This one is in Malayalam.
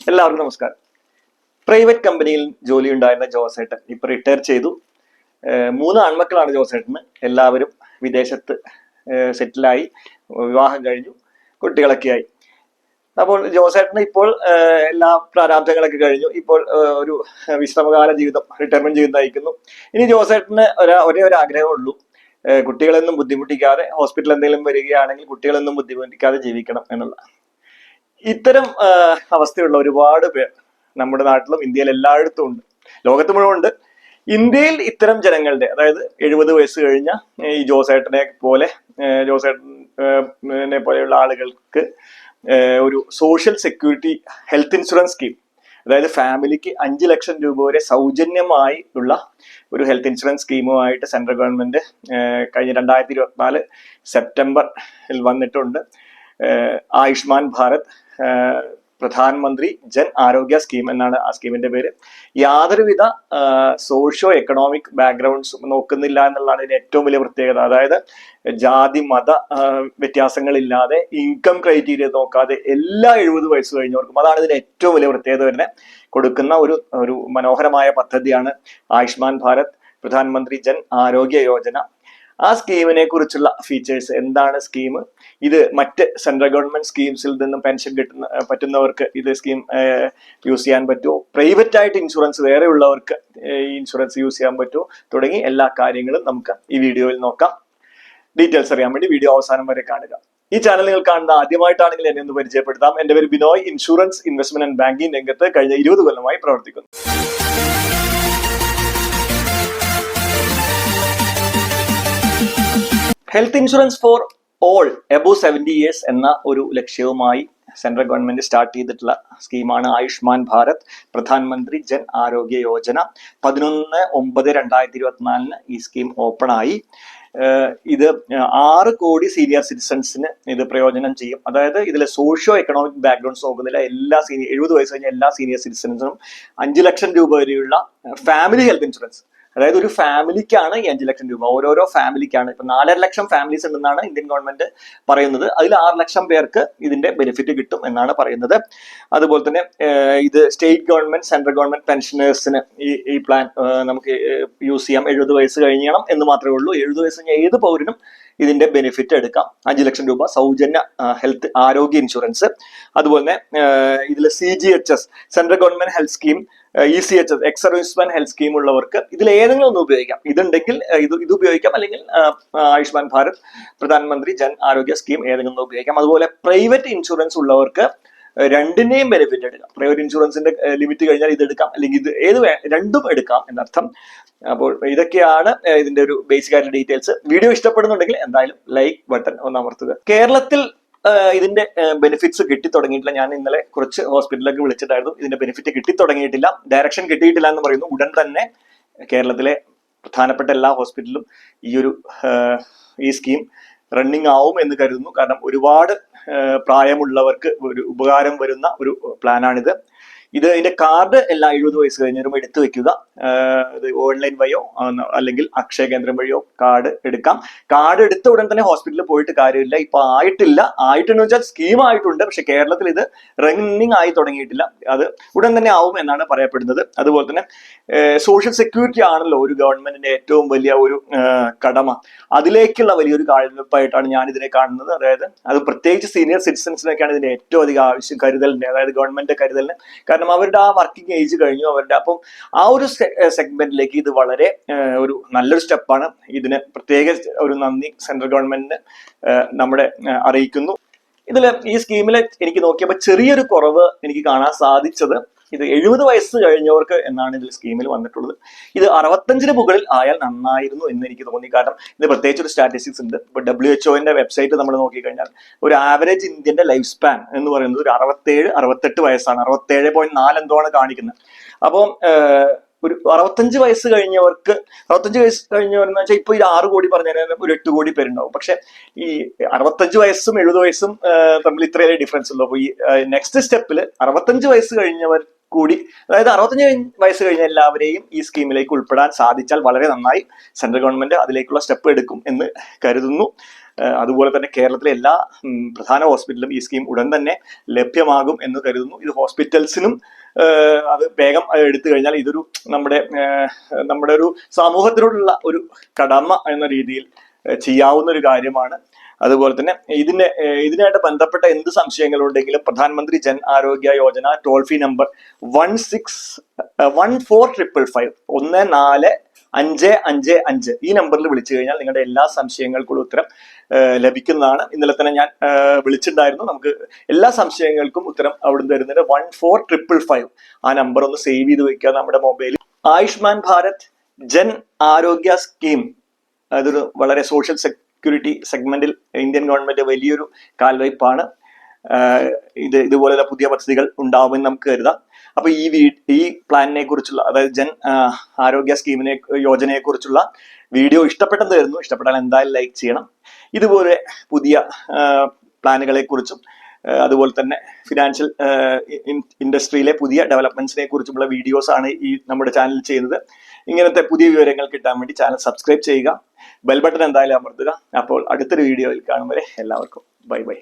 എല്ലാവർക്കും നമസ്കാരം. പ്രൈവറ്റ് കമ്പനിയിൽ ജോലി ഉണ്ടായിരുന്ന ജോസേട്ടൻ ഇപ്പൊ റിട്ടയർ ചെയ്തു. 3 ആൺമക്കളാണ് ജോസേട്ടന്. എല്ലാവരും വിദേശത്ത് സെറ്റിലായി, വിവാഹം കഴിഞ്ഞു, കുട്ടികളൊക്കെ ആയി. അപ്പോൾ ജോസേട്ടന് ഇപ്പോൾ എല്ലാ പ്രാരാബ്ധങ്ങളൊക്കെ കഴിഞ്ഞു. ഇപ്പോൾ ഒരു വിശ്രമകാല ജീവിതം, റിട്ടയർമെന്റ് ജീവിതം നയിക്കുന്നു. ഇനി ജോസേട്ടന് ഒരേ ഒരു ആഗ്രഹമുള്ളൂ, കുട്ടികളൊന്നും ബുദ്ധിമുട്ടിക്കാതെ, ഹോസ്പിറ്റൽ എന്തെങ്കിലും വരികയാണെങ്കിൽ കുട്ടികളൊന്നും ബുദ്ധിമുട്ടിക്കാതെ ജീവിക്കണം എന്നുള്ള. ഇത്തരം അവസ്ഥയുള്ള ഒരുപാട് പേർ നമ്മുടെ നാട്ടിലും ഇന്ത്യയിൽ എല്ലായിടത്തും ഉണ്ട്, ലോകത്ത് മുഴുവൻ ഉണ്ട്. ഇന്ത്യയിൽ ഇത്തരം ജനങ്ങളുടെ, അതായത് 70 വയസ്സ് കഴിഞ്ഞ ഈ ജോസേട്ടനെ പോലെയുള്ള ആളുകൾക്ക് ഒരു social security health insurance scheme, അതായത് ഫാമിലിക്ക് 5 ലക്ഷം രൂപ വരെ സൗജന്യമായി ഉള്ള ഒരു ഹെൽത്ത് ഇൻഷുറൻസ് സ്കീമുമായിട്ട് സെൻട്രൽ ഗവൺമെന്റ് കഴിഞ്ഞ 2024 സെപ്റ്റംബറിൽ വന്നിട്ടുണ്ട്. ആയുഷ്മാൻ ഭാരത് പ്രധാനമന്ത്രി ജൻ ആരോഗ്യ സ്കീം എന്നാണ് ആ സ്കീമിന്റെ പേര്. യാതൊരുവിധ സോഷ്യോ എക്കണോമിക് ബാക്ക്ഗ്രൗണ്ട്സും നോക്കുന്നില്ല എന്നുള്ളതാണ് ഇതിന്റെ ഏറ്റവും വലിയ പ്രത്യേകത. അതായത് ജാതി മത വ്യത്യാസങ്ങളില്ലാതെ, ഇൻകം ക്രൈറ്റീരിയ നോക്കാതെ എല്ലാ 70 വയസ്സ് കഴിഞ്ഞവർക്കും, അതാണ് ഇതിന്റെ ഏറ്റവും വലിയ പ്രത്യേകത തന്നെ, കൊടുക്കുന്ന ഒരു മനോഹരമായ പദ്ധതിയാണ് ആയുഷ്മാൻ ഭാരത് പ്രധാനമന്ത്രി ജൻ ആരോഗ്യ യോജന. ആ സ്കീമിനെ കുറിച്ചുള്ള ഫീച്ചേഴ്സ് എന്താണ്, സ്കീം ഇത് മറ്റ് സെൻട്രൽ ഗവൺമെന്റ് സ്കീംസിൽ നിന്നും പെൻഷൻ പറ്റുന്നവർക്ക് ഇത് സ്കീം യൂസ് ചെയ്യാൻ പറ്റുമോ, പ്രൈവറ്റ് ആയിട്ട് ഇൻഷുറൻസ് വേറെ ഉള്ളവർക്ക് ഈ ഇൻഷുറൻസ് യൂസ് ചെയ്യാൻ പറ്റുമോ, തുടങ്ങി എല്ലാ കാര്യങ്ങളും നമുക്ക് ഈ വീഡിയോയിൽ നോക്കാം. ഡീറ്റെയിൽസ് അറിയാൻ വേണ്ടി വീഡിയോ അവസാനം വരെ കാണുക. ഈ ചാനൽ നിങ്ങൾ കാണുന്ന ആദ്യമായിട്ടാണെങ്കിൽ എന്നെ ഒന്ന് പരിചയപ്പെടുത്താം. എന്റെ പേര് Binoy. Insurance, investment and banking രംഗത്ത് കഴിഞ്ഞ 20 കൊല്ലമായി പ്രവർത്തിക്കുന്നു. Health insurance for all above 70 years എന്ന ഒരു ലക്ഷ്യവുമായി സെൻട്രൽ ഗവൺമെന്റ് സ്റ്റാർട്ട് ചെയ്തിട്ടുള്ള സ്കീമാണ് ആയുഷ്മാൻ ഭാരത് പ്രധാനമന്ത്രി ജൻ ആരോഗ്യ യോജന. 11/9/2024 ഈ സ്കീം ഓപ്പൺ ആയി. ഇത് 6 കോടി സീനിയർ സിറ്റിസൺസിന് ഇത് പ്രയോജനം ചെയ്യും. അതായത് ഇതിലെ സോഷ്യോ എക്കണോമിക് ബാക്ക്ഗ്രൗണ്ട്സ് നോക്കുന്നില്ല, 70 വയസ്സ് കഴിഞ്ഞ എല്ലാ സീനിയർ സിറ്റിസൺസിനും 5 ലക്ഷം രൂപ വരെയുള്ള ഫാമിലി ഹെൽത്ത് ഇൻഷുറൻസ്. അതായത് ഒരു ഫാമിലിക്കാണ് ഈ 5 ലക്ഷം രൂപ, ഓരോരോ ഫാമിലിക്കാണ്. ഇപ്പൊ 4.5 ലക്ഷം ഫാമിലീസ് ഉണ്ടെന്നാണ് ഇന്ത്യൻ ഗവൺമെന്റ് പറയുന്നത്. അതിൽ 6 ലക്ഷം പേർക്ക് ഇതിന്റെ ബെനിഫിറ്റ് കിട്ടും എന്നാണ് പറയുന്നത്. അതുപോലെ തന്നെ ഇത് സ്റ്റേറ്റ് ഗവൺമെന്റ്, സെൻട്രൽ ഗവൺമെന്റ് പെൻഷനേഴ്സിന് ഈ പ്ലാൻ നമുക്ക് യൂസ് ചെയ്യാം. 70 വയസ്സ് കഴിഞ്ഞണം എന്ന് മാത്രമേ ഉള്ളൂ. 70 വയസ്സ് കഴിഞ്ഞ ഏത് പൗരനും ഇതിന്റെ ബെനിഫിറ്റ് എടുക്കാം. 5 ലക്ഷം രൂപ സൗജന്യ ഹെൽത്ത് ആരോഗ്യ ഇൻഷുറൻസ്. അതുപോലെ തന്നെ ഇതിൽ CGHS, central government health scheme, ECHS, ex serviceman health scheme ഉള്ളവർക്ക് ഇതിൽ ഏതെങ്കിലും ഒന്ന് ഉപയോഗിക്കാം. ഇതുണ്ടെങ്കിൽ ഇത് ഉപയോഗിക്കാം, അല്ലെങ്കിൽ ആയുഷ്മാൻ ഭാരത് പ്രധാനമന്ത്രി ജൻ ആരോഗ്യ സ്കീം ഏതെങ്കിലും ഒന്ന് ഉപയോഗിക്കാം. അതുപോലെ പ്രൈവറ്റ് ഇൻഷുറൻസ് ഉള്ളവർക്ക് രണ്ടിന്റെയും ബെനിഫിറ്റ് എടുക്കാം. പ്രൈവറ്റ് ഇൻഷുറൻസിന്റെ ലിമിറ്റ് കഴിഞ്ഞാൽ ഇത് എടുക്കാം, അല്ലെങ്കിൽ ഇത് രണ്ടും എടുക്കാം എന്നർത്ഥം. അപ്പോൾ ഇതൊക്കെയാണ് ഇതിന്റെ ഒരു ബേസിക് ആയിട്ടുള്ള ഡീറ്റെയിൽസ്. വീഡിയോ ഇഷ്ടപ്പെടുന്നുണ്ടെങ്കിൽ എന്തായാലും ലൈക്ക് ബട്ടൺ ഒന്ന് അമർത്തുക. കേരളത്തിൽ ഇതിന്റെ ബെനിഫിറ്റ്സ് കിട്ടിത്തുടങ്ങിയിട്ടില്ല. ഞാൻ ഇന്നലെ കുറച്ച് ഹോസ്പിറ്റലിലൊക്കെ വിളിച്ചിട്ടായിരുന്നു. ഇതിന്റെ ബെനിഫിറ്റ് കിട്ടിത്തുടങ്ങിയിട്ടില്ല, ഡയറക്ഷൻ കിട്ടിയിട്ടില്ല എന്ന് പറയുന്നു. ഉടൻ തന്നെ കേരളത്തിലെ പ്രധാനപ്പെട്ട എല്ലാ ഹോസ്പിറ്റലിലും ഈ സ്കീം റണ്ണിങ് ആവും എന്ന് കരുതുന്നു. കാരണം ഒരുപാട് പ്രായമുള്ളവർക്ക് ഒരു ഉപകാരം വരുന്ന ഒരു പ്ലാനാണിത്. ഇതിന്റെ കാർഡ് എല്ലാ 70 വയസ്സ് കഴിഞ്ഞവരും എടുത്തു വെക്കുക. ഇത് ഓൺലൈൻ വഴിയോ അല്ലെങ്കിൽ അക്ഷയ കേന്ദ്രം വഴിയോ കാർഡ് എടുക്കാം. കാർഡ് എടുത്ത ഉടൻ തന്നെ ഹോസ്പിറ്റലിൽ പോയിട്ട് കാര്യമില്ല. ഇപ്പൊ ആയിട്ടെന്ന് വെച്ചാൽ സ്കീം ആയിട്ടുണ്ട്, പക്ഷെ കേരളത്തിൽ ഇത് റണ്ണിങ് ആയി തുടങ്ങിയിട്ടില്ല. അത് ഉടൻ തന്നെ ആവും എന്നാണ് പറയപ്പെടുന്നത്. അതുപോലെ തന്നെ സോഷ്യൽ സെക്യൂരിറ്റി ആണല്ലോ ഒരു ഗവൺമെന്റിന്റെ ഏറ്റവും വലിയ ഒരു കടമ. അതിലേക്കുള്ള വലിയൊരു കാഴ്ചപ്പായിട്ടാണ് ഞാൻ ഇതിനെ കാണുന്നത്. അതായത് അത് പ്രത്യേകിച്ച് സീനിയർ സിറ്റിസൺസിനൊക്കെയാണ് ഇതിന്റെ ഏറ്റവും അധികം ആവശ്യം, കരുതലിന്റെ, അതായത് ഗവൺമെന്റ് കരുതലിന്. കാരണം അവരുടെ ആ വർക്കിംഗ് ഏജ് കഴിഞ്ഞു അവരുടെ. അപ്പം ആ ഒരു സെഗ്മെന്റിലേക്ക് ഇത് വളരെ ഒരു നല്ലൊരു സ്റ്റെപ്പാണ്. ഇതിന് പ്രത്യേക ഒരു നന്ദി സെൻട്രൽ ഗവൺമെന്റിന് നമ്മുടെ അറിയിക്കുന്നു. ഈ സ്കീമിൽ എനിക്ക് നോക്കിയപ്പോൾ ചെറിയൊരു കുറവ് എനിക്ക് കാണാൻ സാധിച്ചത്, ഇത് 70 വയസ്സ് കഴിഞ്ഞവർക്ക് എന്നാണ് ഇതിൽ സ്കീമിൽ വന്നിട്ടുള്ളത്. ഇത് 65-ന് മുകളിൽ ആയാൽ നന്നായിരുന്നു എന്ന് എനിക്ക് തോന്നി. കാരണം ഇത് പ്രത്യേകിച്ച് ഒരു സ്റ്റാറ്റിസ്റ്റിക്സ് ഉണ്ട്. ഇപ്പൊ WHO വെബ്സൈറ്റ് നമ്മൾ നോക്കിക്കഴിഞ്ഞാൽ ഒരു ആവറേജ് ഇന്ത്യന്റെ ലൈഫ് സ്പാൻ എന്ന് പറയുന്നത് ഒരു 67-68 വയസ്സാണ്. 67.4 എന്തോ ആണ് കാണിക്കുന്നത്. അപ്പം ഒരു 65 വയസ്സ് കഴിഞ്ഞവർക്ക്, 65 വയസ്സ് കഴിഞ്ഞവരെന്ന് വെച്ചാൽ ഇപ്പൊ ഈ 6 കോടി പറഞ്ഞാൽ ഒരു 8 കോടി പേരുണ്ടാവും. പക്ഷെ ഈ 65 വയസ്സും 70 വയസ്സും തമ്മിൽ ഇത്രയേ ഡിഫറൻസ് ഉള്ളൂ. അപ്പൊ ഈ നെക്സ്റ്റ് സ്റ്റെപ്പിൽ 65 വയസ്സ് കഴിഞ്ഞവർ കൂടി, അതായത് 65 വയസ്സ് കഴിഞ്ഞ എല്ലാവരെയും ഈ സ്കീമിലേക്ക് ഉൾപ്പെടാൻ സാധിച്ചാൽ വളരെ നന്നായി. സെൻട്രൽ ഗവൺമെന്റ് അതിലേക്കുള്ള സ്റ്റെപ്പ് എടുക്കും എന്ന് കരുതുന്നു. അതുപോലെ തന്നെ കേരളത്തിലെ എല്ലാ പ്രധാന ഹോസ്പിറ്റലിലും ഈ സ്കീം ഉടൻ തന്നെ ലഭ്യമാകും എന്ന് കരുതുന്നു. ഇത് ഹോസ്പിറ്റൽസിനും അത് വേഗം എടുത്തു കഴിഞ്ഞാൽ ഇതൊരു നമ്മുടെ ഒരു സമൂഹത്തിനോടുള്ള ഒരു കടമ എന്ന രീതിയിൽ ചെയ്യാവുന്ന ഒരു കാര്യമാണ്. അതുപോലെ തന്നെ ഇതിനായിട്ട് ബന്ധപ്പെട്ട എന്ത് സംശയങ്ങളുണ്ടെങ്കിലും പ്രധാനമന്ത്രി ജൻ ആരോഗ്യ യോജന ടോൾ ഫ്രീ നമ്പർ 1414555 1455 ഈ നമ്പറിൽ വിളിച്ചു കഴിഞ്ഞാൽ നിങ്ങളുടെ എല്ലാ സംശയങ്ങൾക്കുള്ള ഉത്തരം ലഭിക്കുന്നതാണ്. ഇന്നലെ തന്നെ ഞാൻ വിളിച്ചിട്ടുണ്ടായിരുന്നു. നമുക്ക് എല്ലാ സംശയങ്ങൾക്കും ഉത്തരം അവിടെ നിന്ന് തരുന്നുണ്ട്. 14555 ആ നമ്പർ ഒന്ന് സേവ് ചെയ്ത് വെക്കുക നമ്മുടെ മൊബൈലിൽ. ആയുഷ്മാൻ ഭാരത് ജൻ ആരോഗ്യ സ്കീം അതൊരു വളരെ സോഷ്യൽ സെക്യൂരിറ്റി സെഗ്മെന്റിൽ ഇന്ത്യൻ ഗവൺമെന്റ് വലിയൊരു കാൽവയ്പാണ്. ഇതുപോലെയുള്ള പുതിയ പദ്ധതികൾ ഉണ്ടാവുമെന്ന് നമുക്ക് കരുതാം. അപ്പൊ ഈ പ്ലാനിനെ കുറിച്ചുള്ള, അതായത് ജൻ ആരോഗ്യ യോജനയെ കുറിച്ചുള്ള വീഡിയോ ഇഷ്ടപ്പെട്ടെന്ന് കരുതുന്നു. ഇഷ്ടപ്പെട്ടാൽ എന്തായാലും ലൈക്ക് ചെയ്യണം. ഇതുപോലെ പുതിയ പ്ലാനുകളെ കുറിച്ചും അതുപോലെ തന്നെ ഫിനാൻഷ്യൽ ഇൻഡസ്ട്രിയിലെ പുതിയ ഡെവലപ്മെന്റ്സിനെ കുറിച്ചുള്ള വീഡിയോസ് ആണ് ഈ നമ്മുടെ ചാനലിൽ ചെയ്യുന്നത്. ഇങ്ങനത്തെ പുതിയ വിവരങ്ങൾ കിട്ടാൻ വേണ്ടി ചാനൽ സബ്സ്ക്രൈബ് ചെയ്യുക, ബെൽ ബട്ടൺ എന്തായാലും അമർത്തുക. അപ്പോൾ അടുത്തൊരു വീഡിയോയിൽ കാണും വരെ എല്ലാവർക്കും ബൈ ബൈ.